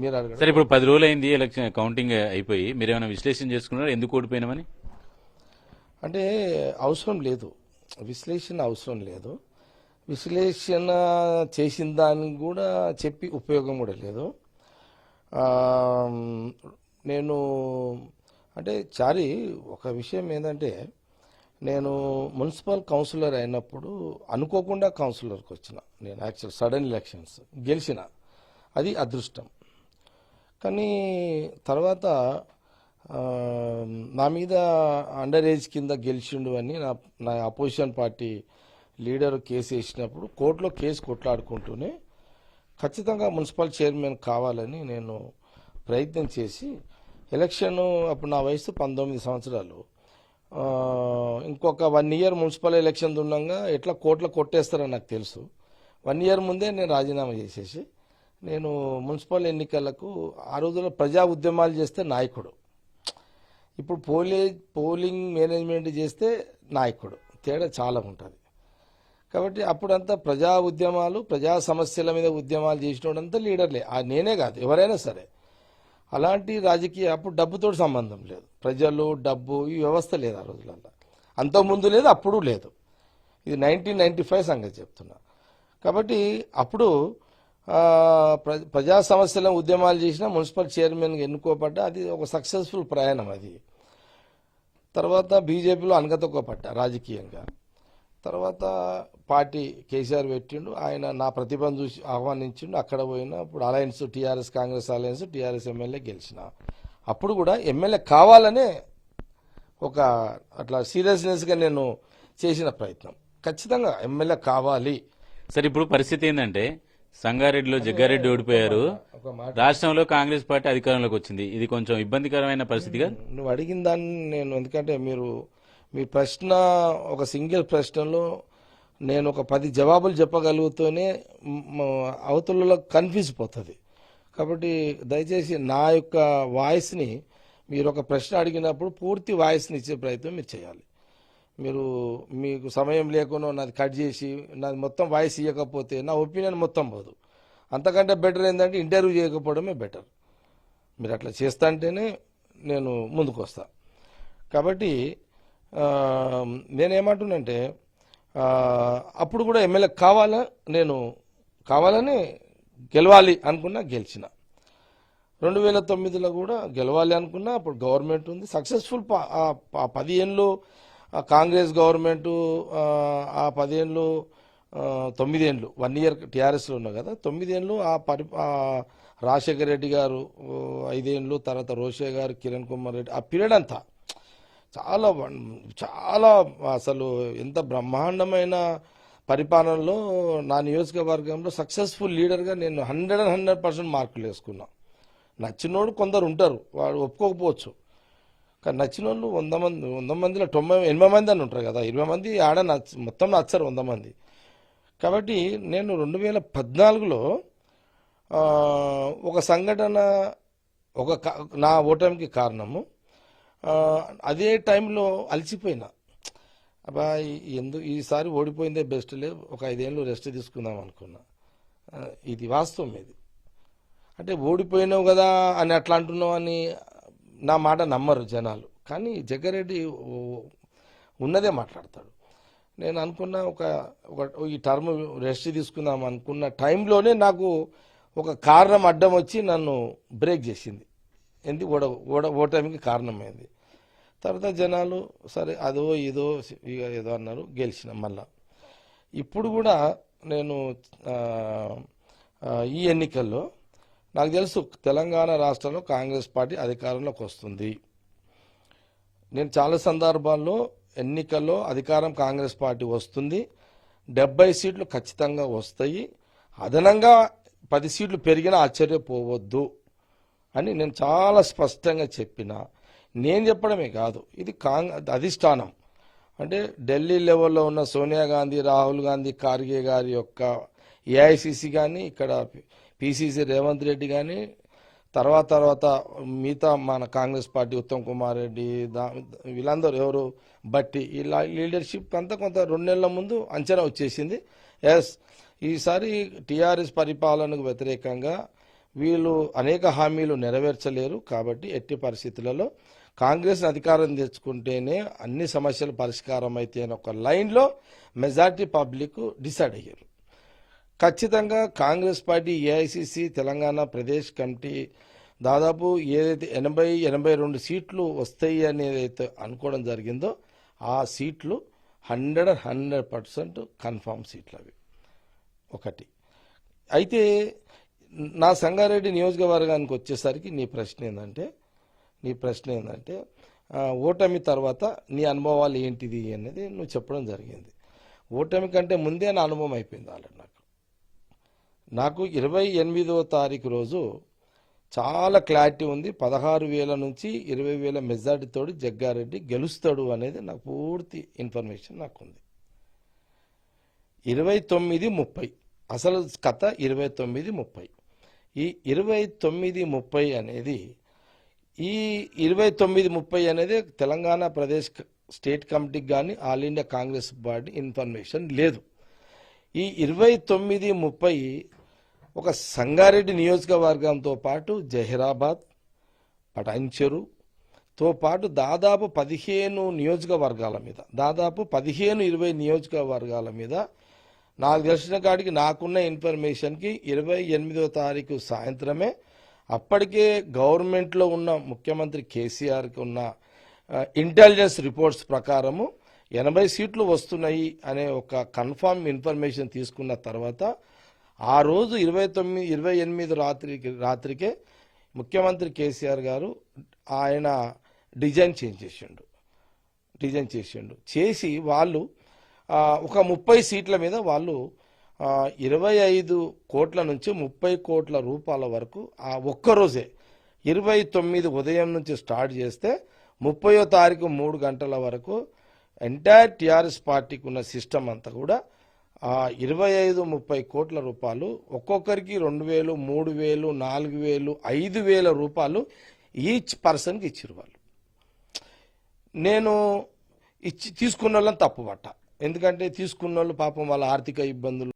మీరు అడగండి. సరే, ఇప్పుడు 10 రోజులు అయింది ఎలక్షన్ కౌంటింగ్ అయిపోయి, మీరేమైనా విశ్లేషణ చేసుకున్నారా ఎందుకు ఓడిపోయినామని? అంటే అవసరం లేదు, విశ్లేషణ అవసరం లేదు. విశ్లేషణ చేసిన దానికి కూడా చెప్పి ఉపయోగం కూడా లేదు. నేను అంటే చారి ఒక విషయం ఏంటంటే, నేను మున్సిపల్ కౌన్సిలర్ అయినప్పుడు అనుకోకుండా కౌన్సిలర్కి వచ్చిన. నేను యాక్చువల్ సడన్ ఎలక్షన్స్ గెలిచిన, అది అదృష్టం. కానీ తర్వాత నా మీద అండర్ ఏజ్ కింద గెలిచిండు అని నా అపోజిషన్ పార్టీ లీడర్ కేసు వేసినప్పుడు కోర్టులో కేసు కొట్లాడుకుంటూనే ఖచ్చితంగా మున్సిపల్ చైర్మన్ కావాలని నేను ప్రయత్నం చేసి ఎలక్షన్, అప్పుడు నా వయసు 19 సంవత్సరాలు, ఇంకొక 1 ఇయర్ మున్సిపల్ ఎలక్షన్ ఉండగా ఎట్లా కోర్టులో కొట్టేస్తారని నాకు తెలుసు. 1 ఇయర్ ముందే నేను రాజీనామా చేసేసి నేను మున్సిపల్ ఎన్నికలకు ఆ రోజుల్లో ప్రజా ఉద్యమాలు చేస్తే నాయకుడు, ఇప్పుడు పోలింగ్ మేనేజ్మెంట్ చేస్తే నాయకుడు, తేడా చాలా ఉంటుంది. కాబట్టి అప్పుడంతా ప్రజా ఉద్యమాలు, ప్రజా సమస్యల మీద ఉద్యమాలు చేసినోడంతా లీడర్లే, నేనే కాదు ఎవరైనా సరే. అలాంటి రాజకీయ అప్పుడు డబ్బుతో సంబంధం లేదు, ప్రజలు డబ్బు ఈ వ్యవస్థ లేదు ఆ రోజులలో, అంతకుముందు లేదు అప్పుడు లేదు. ఇది 1995 సంగతి చెప్తున్నా. కాబట్టి అప్పుడు ప్రజా సమస్యల ఉద్యమాలు చేసిన మున్సిపల్ చైర్మన్ ఎన్నుకోబడ్డ, అది ఒక సక్సెస్ఫుల్ ప్రయాణం. అది తర్వాత బీజేపీలో అనగతొక్కపడ్డ రాజకీయంగా. తర్వాత పార్టీ కేసీఆర్ పెట్టిండు, ఆయన నా ప్రతిభను చూసి ఆహ్వానించిండు, అక్కడ పోయినా. ఇప్పుడు alliance TRS Congress alliance, TRS MLA గెలిచిన. అప్పుడు కూడా ఎమ్మెల్యే కావాలనే ఒక అట్లా సీరియస్నెస్గా నేను చేసిన ప్రయత్నం, ఖచ్చితంగా ఎమ్మెల్యే కావాలి. సరే, ఇప్పుడు పరిస్థితి ఏంటంటే సంగారెడ్డిలో జగ్గారెడ్డి ఓడిపోయారు, రాష్ట్రంలో కాంగ్రెస్ పార్టీ అధికారంలోకి వచ్చింది. ఇది కొంచెం ఇబ్బందికరమైన పరిస్థితిగా నువ్వు అడిగిన దాన్ని నేను, ఎందుకంటే మీ ప్రశ్న ఒక సింగిల్ ప్రశ్నలో నేను ఒక 10 జవాబులు చెప్పగలుగుతూనే అవతలలో కన్ఫ్యూజ్ పోతుంది. కాబట్టి దయచేసి నా యొక్క వాయిస్ని మీరు ఒక ప్రశ్న అడిగినప్పుడు పూర్తి వాయిస్ని ఇచ్చే ప్రయత్నం మీరు చేయాలి. మీకు సమయం లేకుండా నాది కట్ చేసి నాది మొత్తం వాయిస్ ఇవ్వకపోతే నా ఒపీనియన్ మొత్తం పోదు. అంతకంటే బెటర్ ఏంటంటే ఇంటర్వ్యూ చేయకపోవడమే బెటర్. మీరు అట్లా చేస్తా అంటేనే నేను ముందుకు వస్తా. కాబట్టి నేనేమంటున్నంటే, అప్పుడు కూడా ఎమ్మెల్యే కావాలని గెలవాలి అనుకున్నా, గెలిచిన. 2009లో కూడా గెలవాలి అనుకున్నా, అప్పుడు గవర్నమెంట్ ఉంది సక్సెస్ఫుల్. 10 ఏళ్ళు కాంగ్రెస్ గవర్నమెంట్, ఆ 10 ఏళ్ళు 9 ఏళ్ళు 1 ఇయర్ టీఆర్ఎస్లో ఉన్నా కదా, 9 ఏళ్ళు రాజశేఖర రెడ్డి గారు 5 ఏళ్ళు, తర్వాత రోషయ్య గారు, కిరణ్ కుమార్ రెడ్డి, ఆ పీరియడ్ అంతా చాలా చాలా అసలు ఎంత బ్రహ్మాండమైన పరిపాలనలో నా నియోజకవర్గంలో సక్సెస్ఫుల్ లీడర్గా నేను 100% మార్కులు వేసుకున్నా. నచ్చినోడు కొందరు ఉంటారు, వాడు ఒప్పుకోకపోవచ్చు. కానీ నచ్చిన వాళ్ళు 100 మందిలో 80 మంది అని ఉంటారు కదా, 20 మంది ఆడ మొత్తం నచ్చరు 100 మంది. కాబట్టి నేను 2014లో ఒక సంఘటన నా ఓటమికి కారణము. అదే టైంలో అలసిపోయినా, అబ్బా ఈసారి ఓడిపోయిందే బెస్ట్, లే ఒక 5 ఏళ్ళు రెస్ట్ తీసుకుందాం అనుకున్నా. ఇది వాస్తవం. ఇది అంటే ఓడిపోయినావు కదా అని అట్లా అంటున్నావు అని నా మాట నమ్మరు జనాలు. కానీ జగ్గారెడ్డి ఉన్నదే మాట్లాడతాడు. నేను అనుకున్న ఈ టర్మ్ రెస్ట్ తీసుకుందాం అనుకున్న టైంలోనే నాకు ఒక కారణం అడ్డం వచ్చి నన్ను బ్రేక్ చేసింది. ఓటమికి కారణమైంది. తర్వాత జనాలు సరే అదో ఇదో ఏదో అన్నారు, గెలిచిన. మళ్ళా ఇప్పుడు కూడా నేను ఈ ఎన్నికల్లో నాకు తెలుసు తెలంగాణ రాష్ట్రంలో కాంగ్రెస్ పార్టీ అధికారంలోకి వస్తుంది. నేను చాలా సందర్భాల్లో ఎన్నికల్లో అధికారం కాంగ్రెస్ పార్టీ వస్తుంది, 70 సీట్లు ఖచ్చితంగా వస్తాయి, అదనంగా 10 సీట్లు పెరిగినా ఆశ్చర్యపోవద్దు అని నేను చాలా స్పష్టంగా చెప్పిన. నేను చెప్పడమే కాదు, ఇది అధిష్టానం అంటే ఢిల్లీ లెవెల్లో ఉన్న సోనియా గాంధీ, రాహుల్ గాంధీ, ఖార్గే గారి యొక్క ఏఐసిసి కానీ, ఇక్కడ పిసిసి రేవంత్ రెడ్డి కానీ, తర్వాత మిగతా మన కాంగ్రెస్ పార్టీ ఉత్తమ్ కుమార్ రెడ్డి, వీళ్ళందరూ ఎవరు బట్టి, ఇలా లీడర్షిప్ అంతా కొంత 2 నెలల ముందు అంచనా వచ్చేసింది. ఈసారి టీఆర్ఎస్ పరిపాలనకు వ్యతిరేకంగా వీళ్ళు అనేక హామీలు నెరవేర్చలేరు. కాబట్టి ఎట్టి పరిస్థితులలో కాంగ్రెస్ అధికారం తెచ్చుకుంటేనే అన్ని సమస్యలు పరిష్కారం అయితే అని ఒక లైన్లో మెజార్టీ పబ్లిక్ డిసైడ్ అయ్యారు. ఖచ్చితంగా Congress party AICC Telangana Pradesh committee దాదాపు ఏదైతే 82 సీట్లు వస్తాయి అనేది అనుకోవడం జరిగిందో ఆ సీట్లు 100% కన్ఫామ్ సీట్లు అవి ఒకటి. అయితే నా సంగారెడ్డి నియోజకవర్గానికి వచ్చేసరికి నీ ప్రశ్న ఏంటంటే ఓటమి తర్వాత నీ అనుభవాలు ఏంటిది అనేది నువ్వు చెప్పడం జరిగింది. ఓటమి కంటే ముందే నా అనుభవం అయిపోయింది ఆల్రెడీ. నాకు 28వ తారీఖు రోజు చాలా క్లారిటీ ఉంది. 16,000 నుంచి 20,000 మెజార్టీతో జగ్గారెడ్డి గెలుస్తాడు అనేది నాకు పూర్తి ఇన్ఫర్మేషన్ నాకు ఉంది. 29-30 అసలు కథ 29-30. ఈ 29-30 అనేది ఈ 29-30 అనేది తెలంగాణ ప్రదేశ్ స్టేట్ కమిటీకి కానీ all India Congress party information లేదు. ఈ 29-30 ఒక సంగారెడ్డి నియోజకవర్గంతో పాటు జహీరాబాద్, పటాన్చెరుతో పాటు దాదాపు 15 నియోజకవర్గాల మీద, దాదాపు 15-20 నియోజకవర్గాల మీద నాకు తెలిసిన కాడికి నాకున్న ఇన్ఫర్మేషన్కి 28వ తారీఖు సాయంత్రమే అప్పటికే గవర్నమెంట్లో ఉన్న ముఖ్యమంత్రి కేసీఆర్కి ఉన్న ఇంటెలిజెన్స్ రిపోర్ట్స్ ప్రకారము 80 సీట్లు వస్తున్నాయి అనే ఒక కన్ఫామ్ ఇన్ఫర్మేషన్ తీసుకున్న తర్వాత ఆ రోజు 28 రాత్రికే ముఖ్యమంత్రి కేసీఆర్ గారు ఆయన డిజైన్ చేసిండు. చేసి వాళ్ళు ఒక 30 సీట్ల మీద వాళ్ళు 25 కోట్ల నుంచి 30 కోట్ల రూపాయల వరకు ఆ ఒక్కరోజే 29 ఉదయం నుంచి స్టార్ట్ చేస్తే 30వ తారీఖు 3 గంటల వరకు ఎంటైర్ టీఆర్ఎస్ పార్టీకి ఉన్న సిస్టమ్ అంతా కూడా 25-30 కోట్ల రూపాయలు ఒక్కొక్కరికి 2,000, 3,000, 4,000, 5,000 రూపాయలు ఈచ్ పర్సన్కి ఇచ్చిరు వాళ్ళు. నేను తీసుకున్న వాళ్ళని తప్పుపట్ట, ఎందుకంటే తీసుకున్న వాళ్ళు పాపం వాళ్ళ ఆర్థిక ఇబ్బందులు